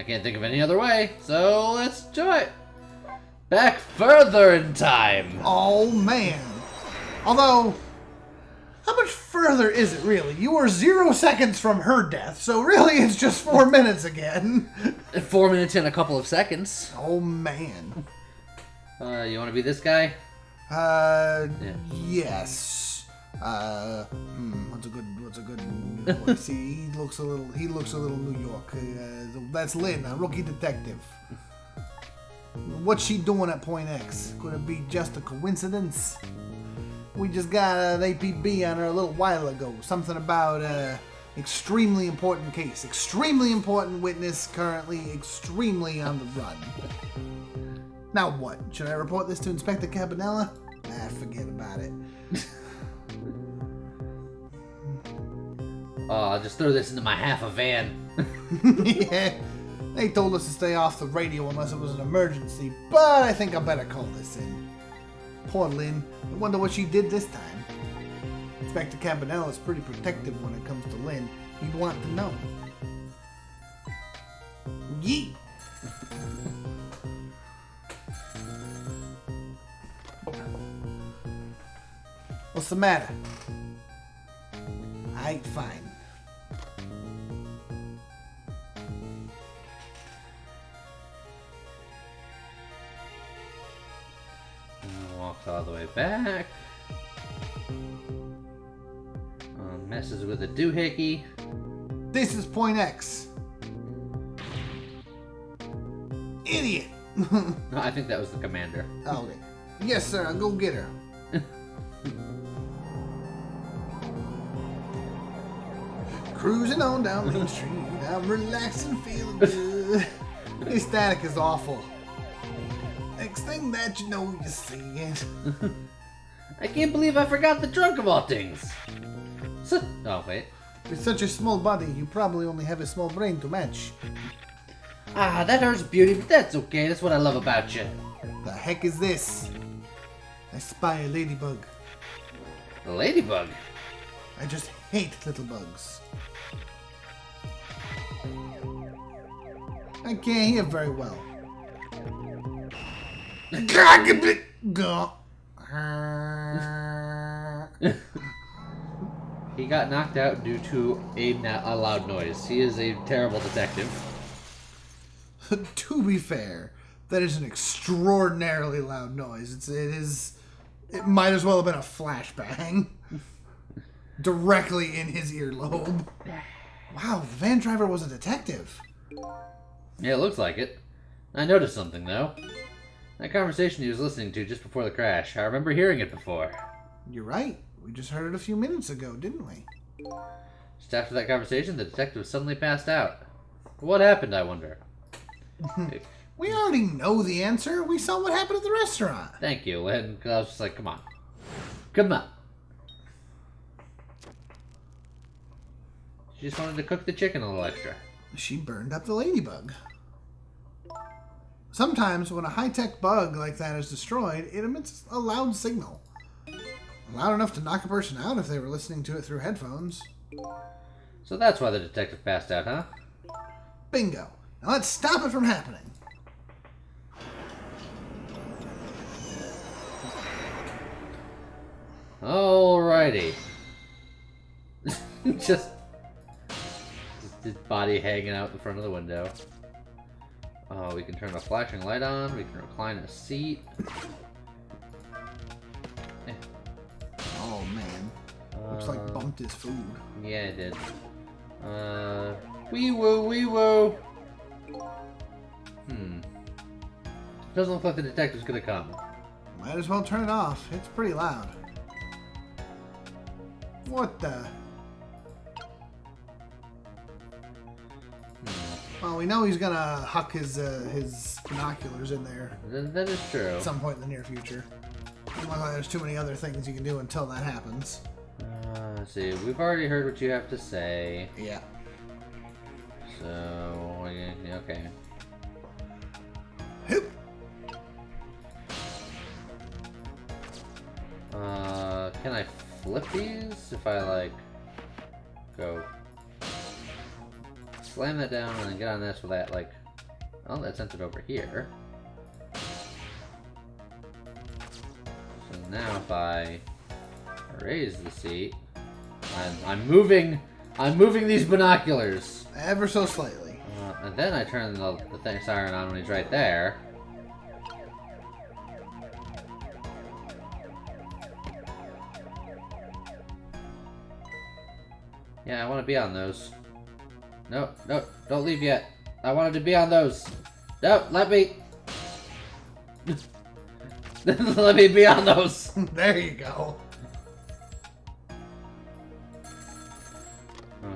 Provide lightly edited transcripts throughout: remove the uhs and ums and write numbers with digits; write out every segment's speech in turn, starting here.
I can't think of any other way, so let's do it. Back further in time. Oh, man. Although, how much further is it really? You were 0 seconds from her death, so really it's just 4 minutes again. 4 minutes and a couple of seconds. Oh, man. You want to be this guy? Yes. What's a good voice? He looks a little New York. That's Lynn, a rookie detective. What's she doing at Point X? Could it be just a coincidence? We just got an APB on her a little while ago. Something about extremely important case. Extremely important witness currently extremely on the run. Now what? Should I report this to Inspector Cabanella? Forget about it. Oh, I'll just throw this into my half a van. Yeah. They told us to stay off the radio unless it was an emergency, but I think I better call this in. Poor Lynn. I wonder what she did this time. Inspector Cabanella is pretty protective when it comes to Lynn. He'd want to know. Yeet! What's the matter? I ain't fine. Walks all the way back. Messes with a doohickey. This is Point X. Idiot! No, I think that was the commander. Oh, okay. Yes, sir. I'll go get her. Cruising on down Main Street. I'm relaxing, feeling good. This static is awful. Next thing that you know, you see it. I can't believe I forgot the trunk of all things. Oh, wait. With such a small body, you probably only have a small brain to match. Ah, that hurts, Beauty, but that's okay. That's what I love about you. The heck is this? I spy a ladybug. The ladybug? I just hate little bugs. I can't hear very well. He got knocked out due to a loud noise. He is a terrible detective. To be fair, that is an extraordinarily loud noise. It might as well have been a flashbang. Directly in his earlobe. Wow, the van driver was a detective. Yeah, it looks like it. I noticed something, though. That conversation he was listening to just before the crash. I remember hearing it before. You're right. We just heard it a few minutes ago, didn't we? Just after that conversation, the detective suddenly passed out. What happened, I wonder? We already know the answer. We saw what happened at the restaurant. Thank you, Lynn. I was just like, come on. Come on. She just wanted to cook the chicken a little extra. She burned up the ladybug. Sometimes when a high-tech bug like that is destroyed, it emits a loud signal. Loud enough to knock a person out if they were listening to it through headphones. So that's why the detective passed out, huh? Bingo. Now let's stop it from happening. Alrighty. Just his body hanging out in front of the window. Oh, we can turn the flashing light on. We can recline a seat. Oh man, looks like bumped his food. Yeah, it did. Wee woo, wee woo. Doesn't look like the detective's gonna come. Might as well turn it off. It's pretty loud. What the? Well, we know he's gonna huck his binoculars in there. That is true. At some point in the near future. Doesn't look like there's too many other things you can do until that happens. Let's see. We've already heard what you have to say. Yeah. So, okay. Hoop. Can I flip these if I like go slam that down and then get on this with that like Oh, that sent it over here. So now if I raise the seat, I'm moving these binoculars. Ever so slightly. And then I turn the siren on when he's right there. Yeah, I want to be on those. No, don't leave yet. I wanted to be on those. No, let me. Let me be on those. There you go.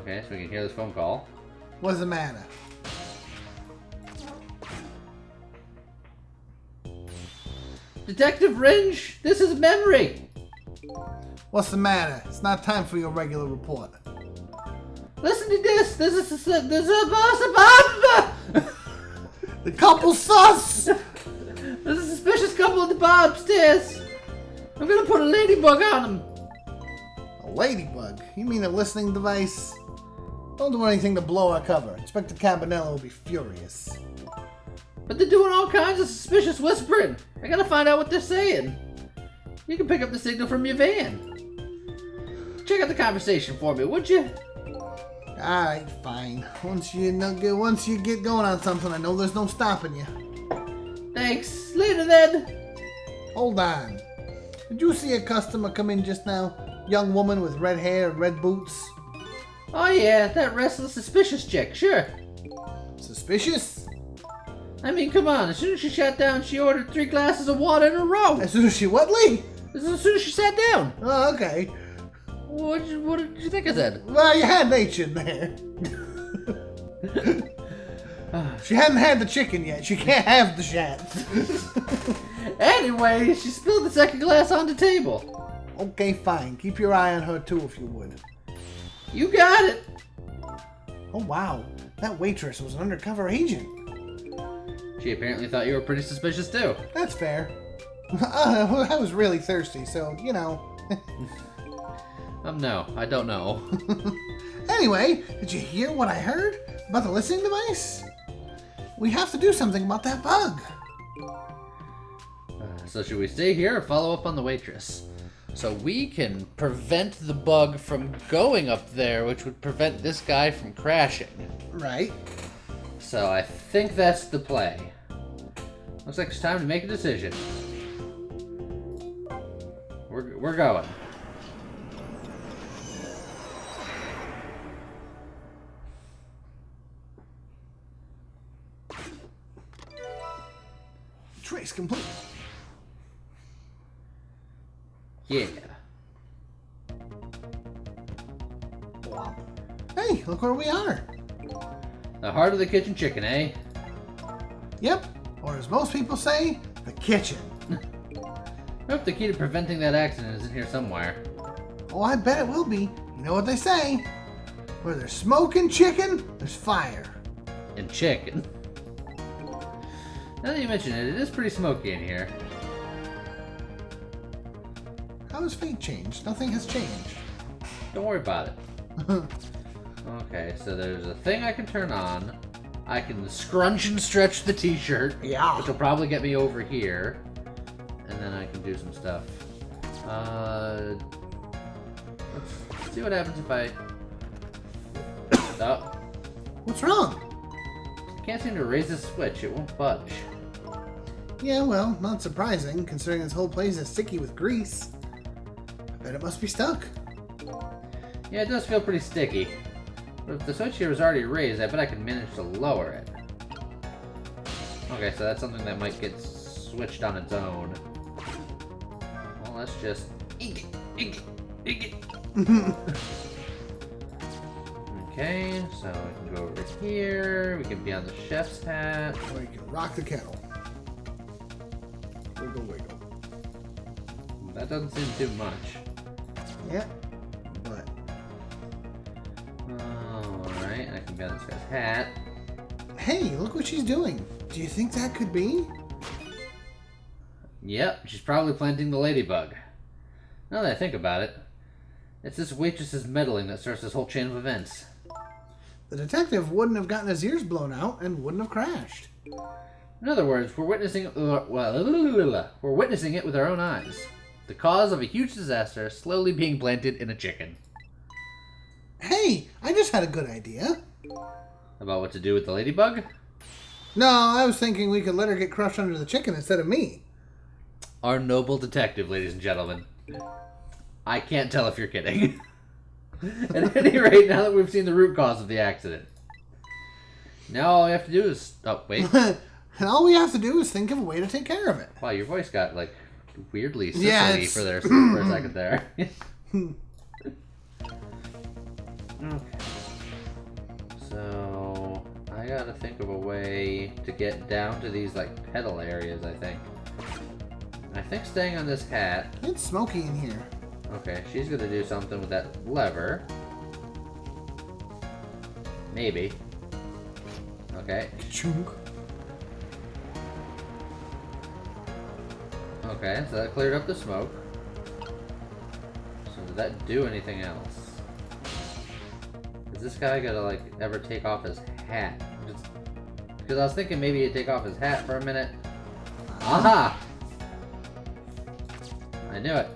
Okay, so we can hear this phone call. What's the matter? Detective Ringe, this is Memory. What's the matter? It's not time for your regular report. Listen to this. This is the couple's sus! There's a suspicious couple at the bar upstairs. I'm gonna put a ladybug on them. A ladybug? You mean a listening device? Don't do anything to blow our cover. Inspector Campanella will be furious. But they're doing all kinds of suspicious whispering. I gotta find out what they're saying. You can pick up the signal from your van. Check out the conversation for me, would you? Alright, fine. Once you get going on something, I know there's no stopping you. Thanks. Later then. Hold on. Did you see a customer come in just now? Young woman with red hair and red boots. Oh yeah, that restless, suspicious chick, sure. Suspicious? I mean, come on. As soon as she sat down, she ordered 3 glasses of water in a row. As soon as she what, Lee? As soon as she sat down. Oh, okay. What did you think I said? Well, you had H in there. She hadn't had the chicken yet. She can't have the shats. Anyway, she spilled the second glass on the table. Okay, fine. Keep your eye on her too, if you would. You got it. Oh, wow. That waitress was an undercover agent. She apparently thought you were pretty suspicious too. That's fair. I was really thirsty, so, you know. No, I don't know. Anyway, did you hear what I heard about the listening device? We have to do something about that bug. So should we stay here or follow up on the waitress? So we can prevent the bug from going up there, which would prevent this guy from crashing. Right. So I think that's the play. Looks like it's time to make a decision. We're going. Trace complete. Yeah. Wow. Hey, look where we are. The heart of the kitchen chicken, eh? Yep. Or as most people say, the kitchen. I hope the key to preventing that accident is in here somewhere. Oh, I bet it will be. You know what they say. Where there's smoke and chicken, there's fire. And chicken. Now that you mention it, it is pretty smoky in here. How has fate changed? Nothing has changed. Don't worry about it. Okay, so there's a thing I can turn on. I can scrunch and stretch the t-shirt. Yeah. Which will probably get me over here. And then I can do some stuff. Let's see what happens if I... Oh. What's wrong? I can't seem to raise the switch. It won't budge. Yeah, well, not surprising, considering this whole place is sticky with grease. I bet it must be stuck. Yeah, it does feel pretty sticky. But if the switch here was already raised, I bet I can manage to lower it. Okay, so that's something that might get switched on its own. Well, let's just... Okay, so we can go over here. We can be on the chef's hat. Or you can rock the kettle. Wiggle, wiggle. That doesn't seem too much. Yeah, but... Alright, I can be on this guy's hat. Hey, look what she's doing. Do you think that could be? Yep, she's probably planting the ladybug. Now that I think about it, it's this waitress's meddling that starts this whole chain of events. the detective wouldn't have gotten his ears blown out and wouldn't have crashed. In other words, we're witnessing it with our own eyes. The cause of a huge disaster slowly being planted in a chicken. Hey, I just had a good idea. About what to do with the ladybug? No, I was thinking we could let her get crushed under the chicken instead of me. Our noble detective, ladies and gentlemen. I can't tell if you're kidding. At any rate, now that we've seen the root cause of the accident. Now all we have to do is... Oh, wait. And all we have to do is think of a way to take care of it. Wow, your voice got, like, weirdly Sicily for a second there. Okay. So, I gotta think of a way to get down to these, like, pedal areas, I think. I think staying on this hat... It's smoky in here. Okay, she's gonna do something with that lever. Maybe. Okay. Chunk. Okay, so that cleared up the smoke. So did that do anything else? Is this guy gonna, like, ever take off his hat? Because I was thinking maybe he'd take off his hat for a minute. Aha! I knew it.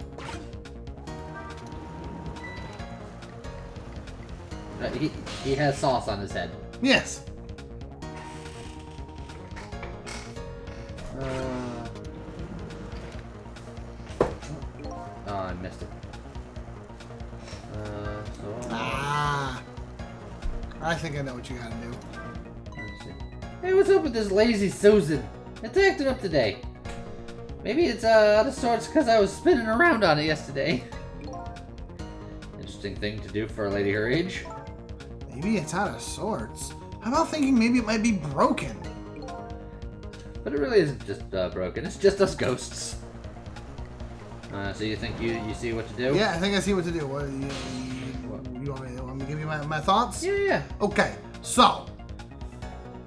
He has sauce on his head. Yes. Oh, I missed it. I think I know what you gotta do. Let's see. Hey, what's up with this lazy Susan? It's acting up today. Maybe it's out of sorts because I was spinning around on it yesterday. Interesting thing to do for a lady her age. Maybe it's out of sorts. How about thinking maybe it might be broken? But it really isn't just broken. It's just us ghosts. So you think you see what to do? Yeah, I think I see what to do. What, you want me to give you my thoughts? Yeah. Okay, so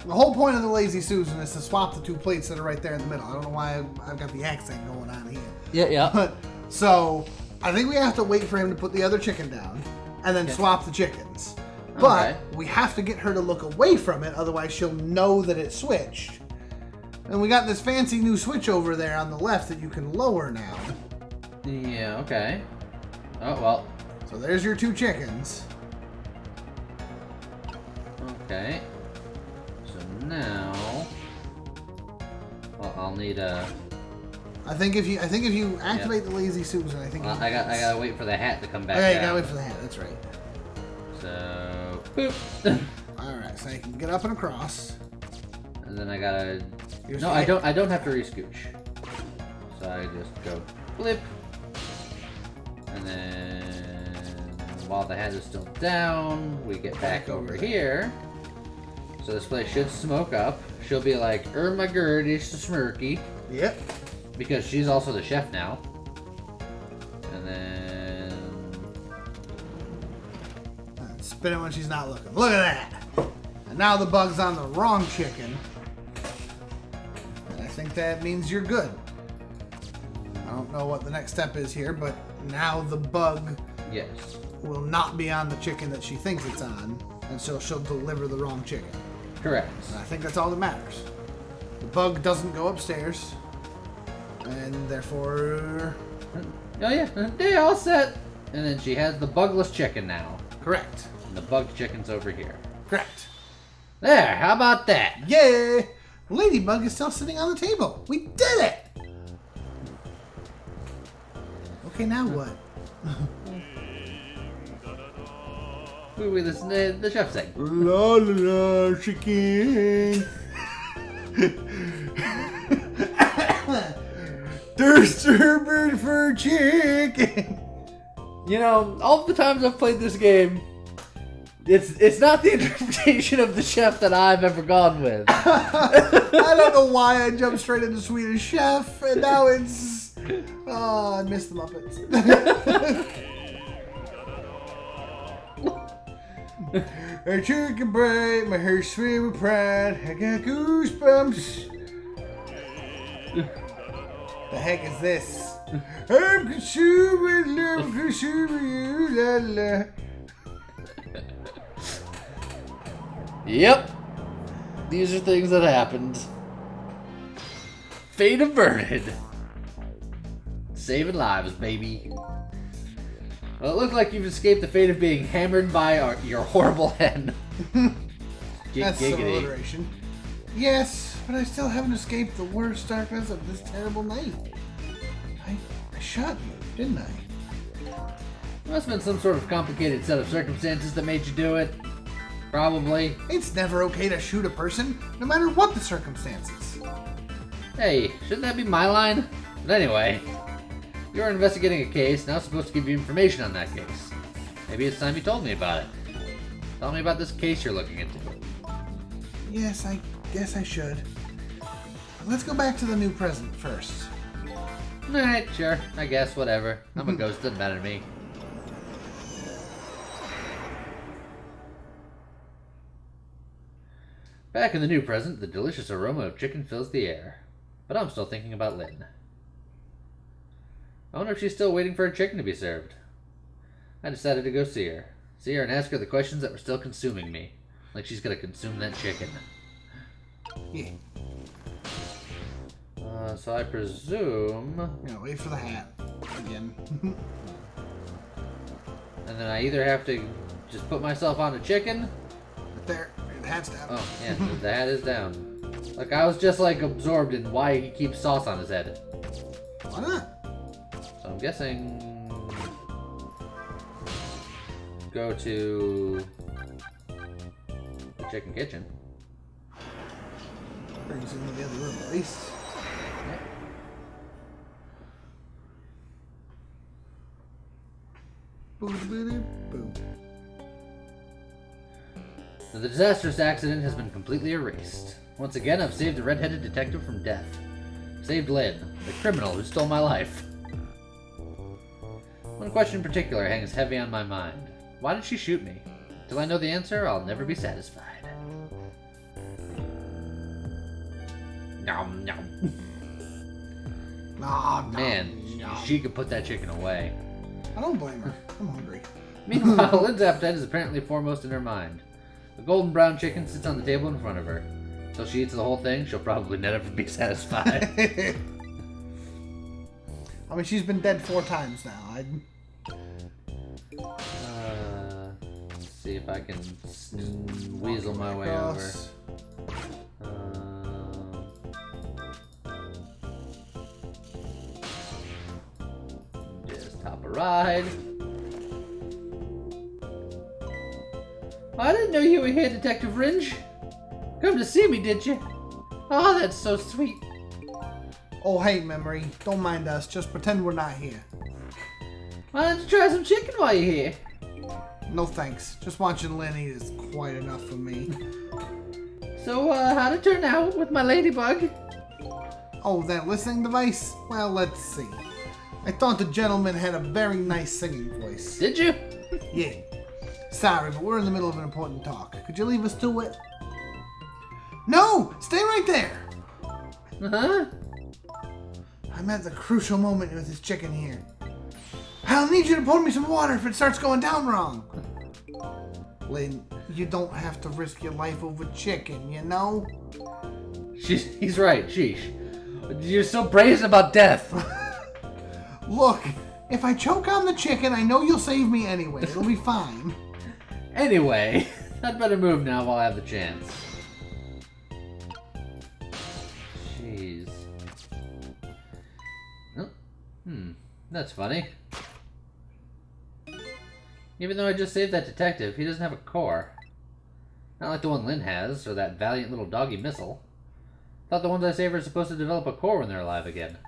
the whole point of the Lazy Susan is to swap the two plates that are right there in the middle. I don't know why I've got the accent going on here. Yeah. But so I think we have to wait for him to put the other chicken down and then swap the chickens. But we have to get her to look away from it, otherwise she'll know that it switched. And we got this fancy new switch over there on the left that you can lower now. Yeah, okay. Oh, well. So there's your two chickens. Okay. So now... Well, I'll need a... I think if you activate the Lazy Susan, I think... Well, I gotta wait for the hat to come back Okay, down. you gotta wait for the hat, that's right. So... Boop! Alright, so you can get up and across. And then I gotta... Here's No, I don't have to re-scooch. So I just go flip. And then while the hat is still down, we get back over here. So this place should smoke up. She'll be like, my gird is the smirky. Yep. Because she's also the chef now. And then... Spin it when she's not looking. Look at that! And now the bug's on the wrong chicken. And I think that means you're good. I don't know what the next step is here, but now the bug will not be on the chicken that she thinks it's on, and so she'll deliver the wrong chicken. Correct. And I think that's all that matters. The bug doesn't go upstairs, and therefore... Oh yeah, they're all set. And then she has the bugless chicken now. Correct. And the bugged chicken's over here. Correct. There, how about that? Yay! Ladybug is still sitting on the table. We did it! Okay, now what? We listen to the chef sing. La la la, chicken. Thirster for chicken. You know, all the times I've played this game, it's not the interpretation of the chef that I've ever gone with. I don't know why I jumped straight into Swedish Chef, and now it's... Oh, I missed the Muppets. A chicken bright, my hair swim with pride. I got goosebumps. The heck is this? I'm consumed with love, consumed with you, la la. Yep. These are things that happened. Fate averted. Saving lives, baby. Well, it looks like you've escaped the fate of being hammered by your horrible hen. That's some Giggity. alliteration. Yes, but I still haven't escaped the worst darkness of this terrible night. I shot you, didn't I? Must have been some sort of complicated set of circumstances that made you do it. Probably. It's never okay to shoot a person, no matter what the circumstances. Hey, shouldn't that be my line? But anyway, you're investigating a case, now I'm supposed to give you information on that case. Maybe it's time you told me about it. Tell me about this case you're looking into. Yes, I guess I should. Let's go back to the new present first. Alright, sure. I guess, whatever. I'm a ghost, doesn't matter to me. Back in the new present, the delicious aroma of chicken fills the air. But I'm still thinking about Lynn. I wonder if she's still waiting for her chicken to be served. I decided to go see her. See her and ask her the questions that were still consuming me. Like she's gonna consume that chicken. Yeah. So I presume... Wait for the hat. Again. And then I either have to just put myself on a chicken... There. The hat's down. Oh, yeah, the hat is down. Like, I was just, like, absorbed in why he keeps sauce on his head. Why not? So I'm guessing... Go to... the chicken kitchen. Brings into the other room, at least. Yep. Boom. The disastrous accident has been completely erased. Once again, I've saved a red-headed detective from death. Saved Lynn, the criminal who stole my life. One question in particular hangs heavy on my mind. Why did she shoot me? Till I know the answer, I'll never be satisfied. Nom nom. Man, she could put that chicken away. I don't blame her. I'm hungry. Meanwhile, Lynn's appetite is apparently foremost in her mind. The golden brown chicken sits on the table in front of her. Till she eats the whole thing, she'll probably never be satisfied. I mean, she's been dead 4 times now. Let's see if I can weasel my way over. Just hop a ride. I didn't know you were here, Detective Ringe. Come to see me, did you? Oh, that's so sweet. Oh, hey, Memory. Don't mind us. Just pretend we're not here. Why don't you try some chicken while you're here? No thanks. Just watching Lynn eat is quite enough for me. So, how'd it turn out with my ladybug? Oh, that listening device? Well, let's see. I thought the gentleman had a very nice singing voice. Did you? Yeah. Sorry, but we're in the middle of an important talk. Could you leave us to it? No! Stay right there! Uh-huh. I'm at the crucial moment with this chicken here. I'll need you to pour me some water if it starts going down wrong. Lynn, you don't have to risk your life over chicken, you know? He's right, sheesh. You're so brazen about death. Look, if I choke on the chicken, I know you'll save me anyway. It'll be fine. Anyway, I'd better move now while I have the chance. Jeez. Oh, that's funny. Even though I just saved that detective, he doesn't have a core. Not like the one Lynn has, or that valiant little doggy Missile. Thought the ones I save are supposed to develop a core when they're alive again.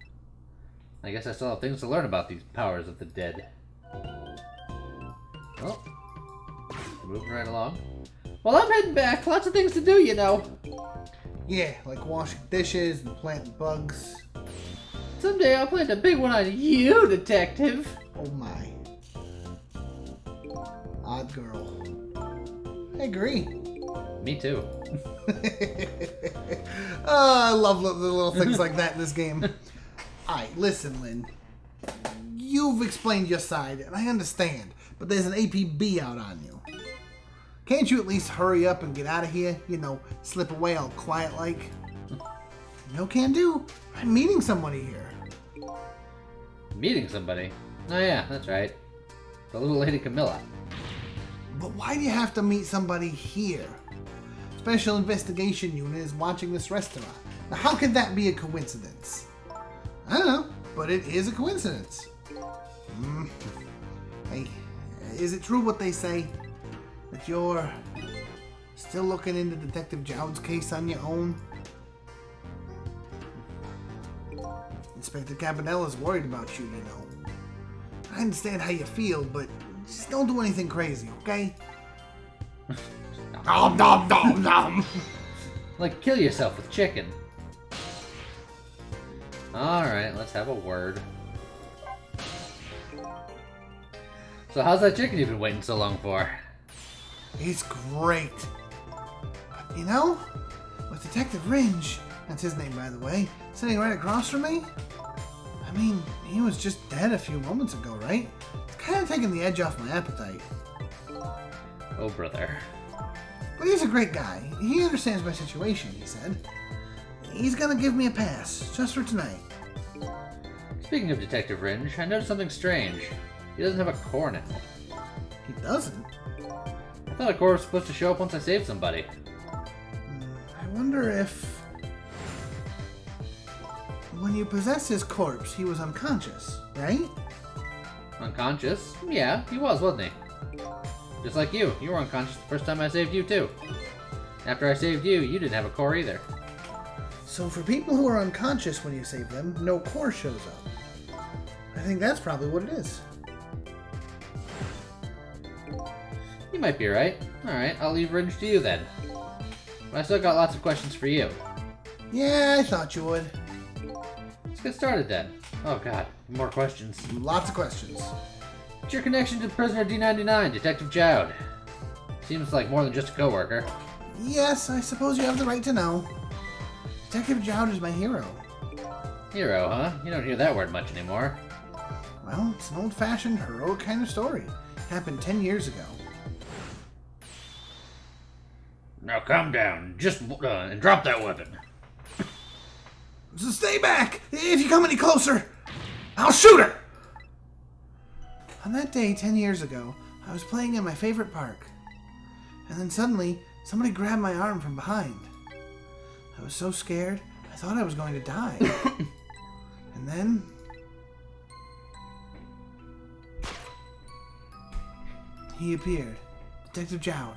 I guess I still have things to learn about these powers of the dead. Oh. Moving right along. Well, I'm heading back. Lots of things to do, you know. Yeah, like washing dishes and planting bugs. Someday I'll plant a big one on you, detective. Oh my. Odd girl. I agree. Me too. Oh, I love the little things like that in this game. Alright, listen, Lynn. You've explained your side, and I understand, but there's an APB out on you. Can't you at least hurry up and get out of here? You know, slip away all quiet-like. No can do. I'm meeting somebody here. Meeting somebody? Oh yeah, that's right. The little lady Camilla. But why do you have to meet somebody here? Special Investigation Unit is watching this restaurant. Now, how could that be a coincidence? I don't know, but it is a coincidence. Hey, is it true what they say? That you're still looking into Detective Jowd's case on your own? Inspector Cabanella's worried about you, you know. I understand how you feel, but just don't do anything crazy, okay? Nom nom nom nom! Like, kill yourself with chicken. Alright, let's have a word. So how's that chicken you've been waiting so long for? It's great. But, you know, with Detective Ringe, that's his name by the way, sitting right across from me, I mean, he was just dead a few moments ago, right? It's kind of taking the edge off my appetite. Oh, brother. But he's a great guy. He understands my situation, he said. He's gonna give me a pass, just for tonight. Speaking of Detective Ringe, I noticed something strange. He doesn't have a core now. He doesn't? I thought a core was supposed to show up once I saved somebody. I wonder if... When you possessed his corpse, he was unconscious, right? Unconscious? Yeah, he was, wasn't he? Just like you. You were unconscious the first time I saved you, too. After I saved you, you didn't have a core either. So for people who are unconscious when you save them, no core shows up. I think that's probably what it is. You might be right. Alright, I'll leave Ringe to you then. But I still got lots of questions for you. Yeah, I thought you would. Let's get started then. Oh god, more questions. Lots of questions. What's your connection to prisoner D99, Detective Jowd? Seems like more than just a coworker. Yes, I suppose you have the right to know. Detective Jowd is my hero. Hero, huh? You don't hear that word much anymore. Well, it's an old-fashioned, heroic kind of story. It happened 10 years ago. Now calm down, just and drop that weapon. So stay back! If you come any closer, I'll shoot her! On that day 10 years ago, I was playing in my favorite park. And then suddenly, somebody grabbed my arm from behind. I was so scared, I thought I was going to die. And then... he appeared. Detective Jowd.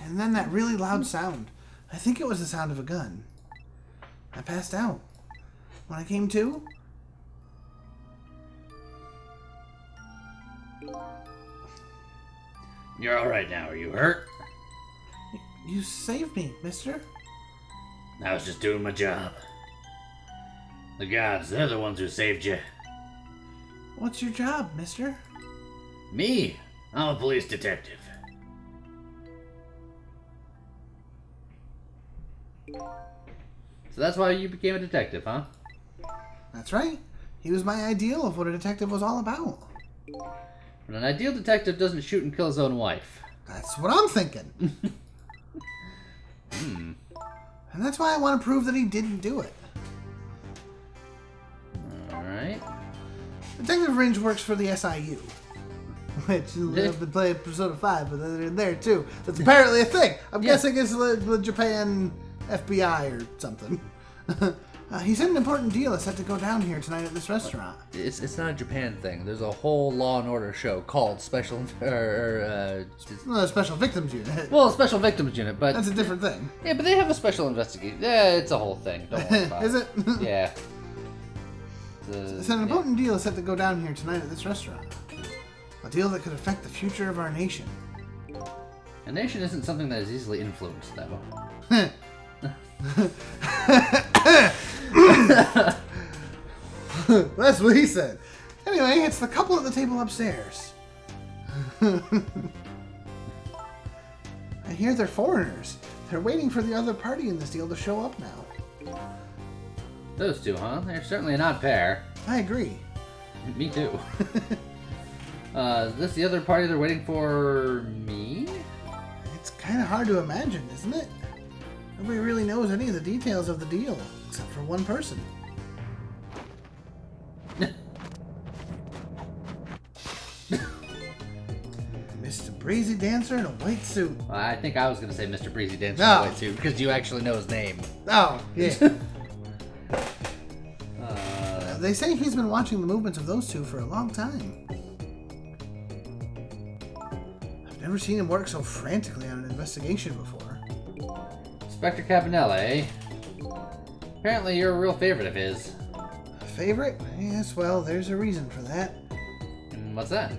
And then that really loud sound. I think it was the sound of a gun. I passed out. When I came to... You're alright now, are you hurt? You saved me, mister. I was just doing my job. The gods, they're the ones who saved you. What's your job, mister? Me? I'm a police detective. So that's why you became a detective, huh? That's right. He was my ideal of what a detective was all about. But an ideal detective doesn't shoot and kill his own wife. That's what I'm thinking. And that's why I want to prove that he didn't do it. Alright. Detective Ringe works for the SIU. Which I've been playing Persona 5, but they're in there too. That's apparently a thing. I'm guessing it's the Japan FBI or something. He said an important deal is set to go down here tonight at this restaurant. It's not a Japan thing. There's a whole Law and Order show called Special Special Victims Unit. well, Special Victims Unit, but That's a different thing. yeah, but they have a special investigation. Yeah, it's a whole thing. Don't worry about Is it? Yeah. He said an important deal is set to go down here tonight at this restaurant. A deal that could affect the future of our nation. A nation isn't something that is easily influenced, though. That's what he said. Anyway, it's the couple at the table upstairs. I hear they're foreigners. They're waiting for the other party in this deal to show up now. Those two, huh? They're certainly an odd pair. I agree. Me too. Is this the other party they're waiting for me? It's kind of hard to imagine, isn't it? Nobody really knows any of the details of the deal, except for one person. Mr. Breezy Dancer in a white suit. I think I was going to say Mr. Breezy Dancer No. in white suit, because you actually know his name. Oh, yeah. They say he's been watching the movements of those two for a long time. I've never seen him work so frantically on an investigation before. Inspector Cabanella, eh? Apparently you're a real favorite of his. Favorite? Yes, well, there's a reason for that. And what's that?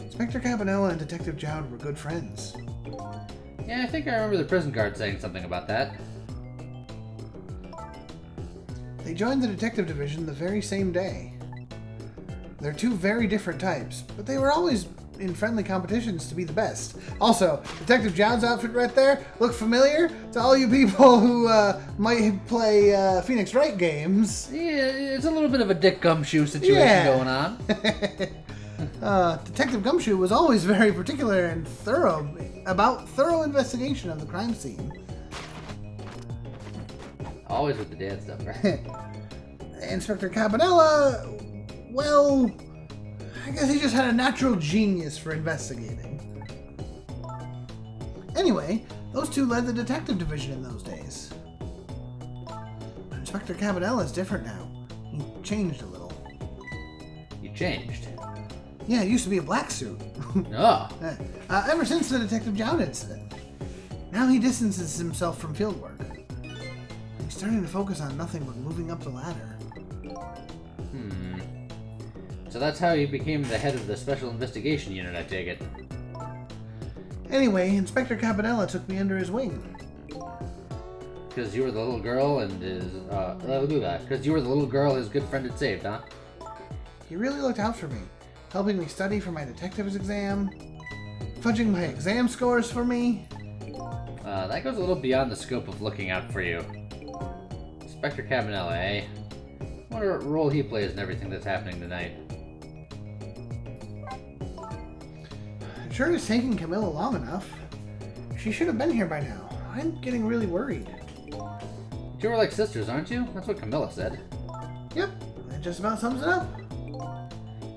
Inspector Cabanella and Detective Jowd were good friends. Yeah, I think I remember the prison guard saying something about that. They joined the detective division the very same day. They're two very different types, but they were always in friendly competitions to be the best. Also, Detective Jowd's outfit right there look familiar to all you people who might play Phoenix Wright games. Yeah, it's a little bit of a Dick Gumshoe situation going on. Detective Gumshoe was always very particular and thorough investigation of the crime scene. Always with the dad stuff, right? Inspector Cabanella, well, I guess he just had a natural genius for investigating. Anyway, those two led the detective division in those days. But Inspector Cabanella is different now. He changed a little. You changed. Yeah, it used to be a black suit. Oh. Ever since the Detective Jowd incident. Now he distances himself from fieldwork. He's starting to focus on nothing but moving up the ladder. So that's how you became the head of the Special Investigation Unit, I take it. Anyway, Inspector Cabanella took me under his wing. Because you were the little girl and his, because you were the little girl his good friend had saved, huh? He really looked out for me, helping me study for my detective's exam, fudging my exam scores for me. That goes a little beyond the scope of looking out for you. Inspector Cabanella, eh? I wonder what role he plays in everything that's happening tonight. It sure is taking Camilla long enough. She should have been here by now. I'm getting really worried. You were like sisters, aren't you? That's what Camilla said. Yep, that just about sums it up.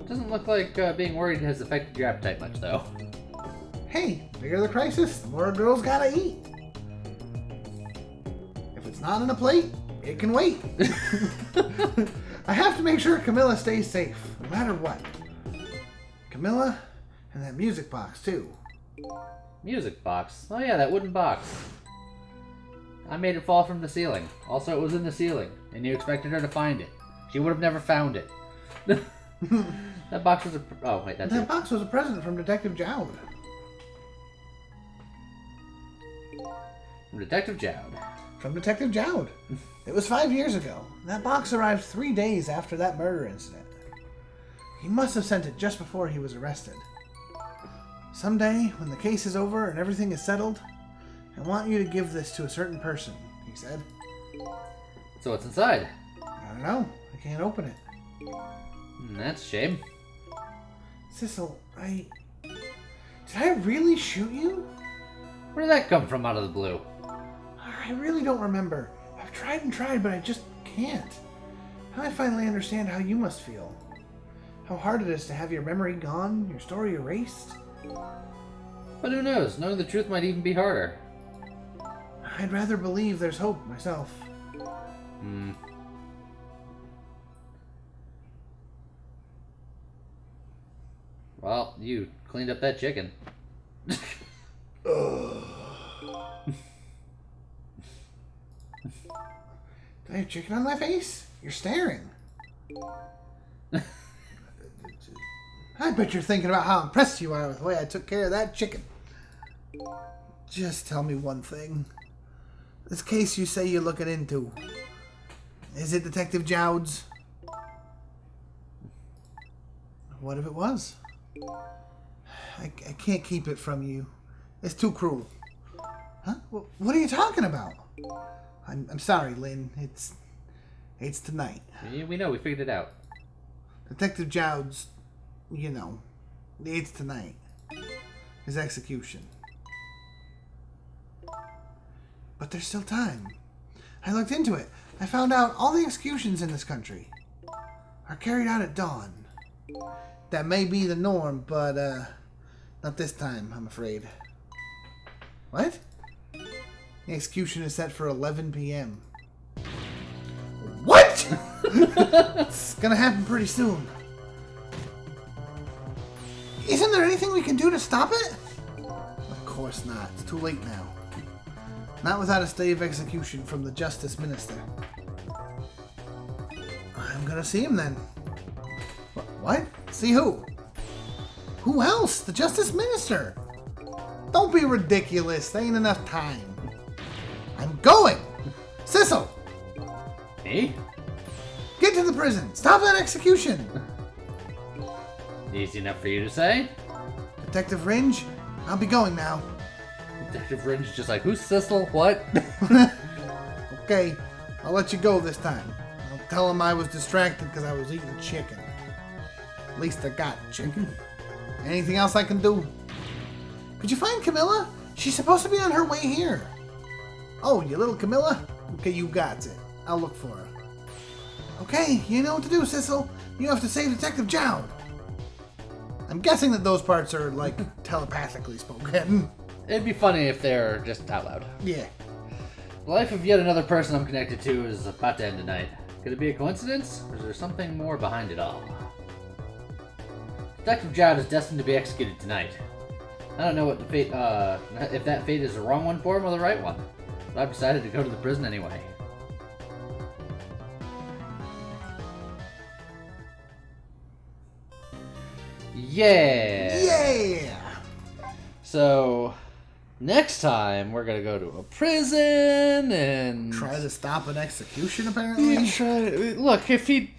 Doesn't look like being worried has affected your appetite much, though. Hey, the bigger the crisis, the more a girl's gotta eat. If it's not on a plate, it can wait. I have to make sure Camilla stays safe, no matter what. Camilla, and that music box, too. Music box? Oh yeah, that wooden box. I made it fall from the ceiling. Also, it was in the ceiling, and you expected her to find it. She would have never found it. That box was a... Oh, wait, that's That it. box was a present from Detective Jowd. From Detective Jowd. From Detective Jowd. It was 5 years ago. That box arrived 3 days after that murder incident. He must have sent it just before he was arrested. Someday, when the case is over and everything is settled, I want you to give this to a certain person, he said. So what's inside? I don't know. I can't open it. That's a shame. Sissel, Did I really shoot you? Where did that come from out of the blue? I really don't remember. I've tried and tried, but I just can't. Now I finally understand how you must feel. How hard it is to have your memory gone, your story erased. But who knows? Knowing the truth might even be harder. I'd rather believe there's hope myself. Well, you cleaned up that chicken. Did I have chicken on my face? You're staring. I bet you're thinking about how impressed you are with the way I took care of that chicken. Just tell me one thing. This case you say you're looking into, is it Detective Jowd's? What if it was? I can't keep it from you. It's too cruel. Huh? What are you talking about? I'm sorry, Lynn. It's tonight. We know. We figured it out. Detective Jowd's, it's tonight. His execution. But there's still time. I looked into it. I found out all the executions in this country are carried out at dawn. That may be the norm, but not this time, I'm afraid. What? The execution is set for 11 p.m. What? It's gonna happen pretty soon. Isn't there anything we can do to stop it? Of course not. It's too late now. Not without a stay of execution from the Justice Minister. I'm gonna see him then. What? See who? Who else? The Justice Minister. Don't be ridiculous. There ain't enough time. I'm going! Sissel! Me? Get to the prison! Stop that execution! Easy enough for you to say? Detective Ringe, I'll be going now. Detective Ringe is just like, who's Sissel? What? Okay, I'll let you go this time. I'll tell him I was distracted because I was eating chicken. At least I got chicken. Anything else I can do? Could you find Camilla? She's supposed to be on her way here. Oh, you little Camilla? Okay, you got it. I'll look for her. Okay, you know what to do, Sissel. You have to save Detective Jowd. I'm guessing that those parts are, like, telepathically spoken. It'd be funny if they're just out loud. Yeah. The life of yet another person I'm connected to is about to end tonight. Could it be a coincidence, or is there something more behind it all? Detective Jowd is destined to be executed tonight. I don't know what the fate, if that fate is the wrong one for him or the right one, but I've decided to go to the prison anyway. Yeah! Yeah! So, next time we're gonna go to a prison and Try to stop an execution, apparently? Yeah, look, if he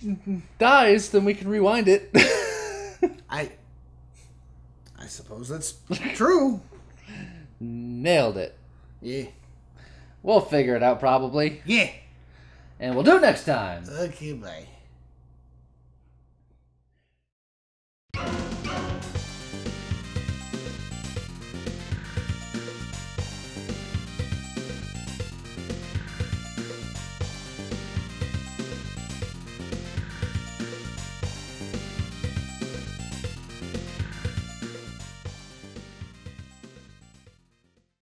dies, then we can rewind it. I suppose that's true. Nailed it. Yeah. We'll figure it out probably. Yeah. And we'll do it next time. Okay, bye.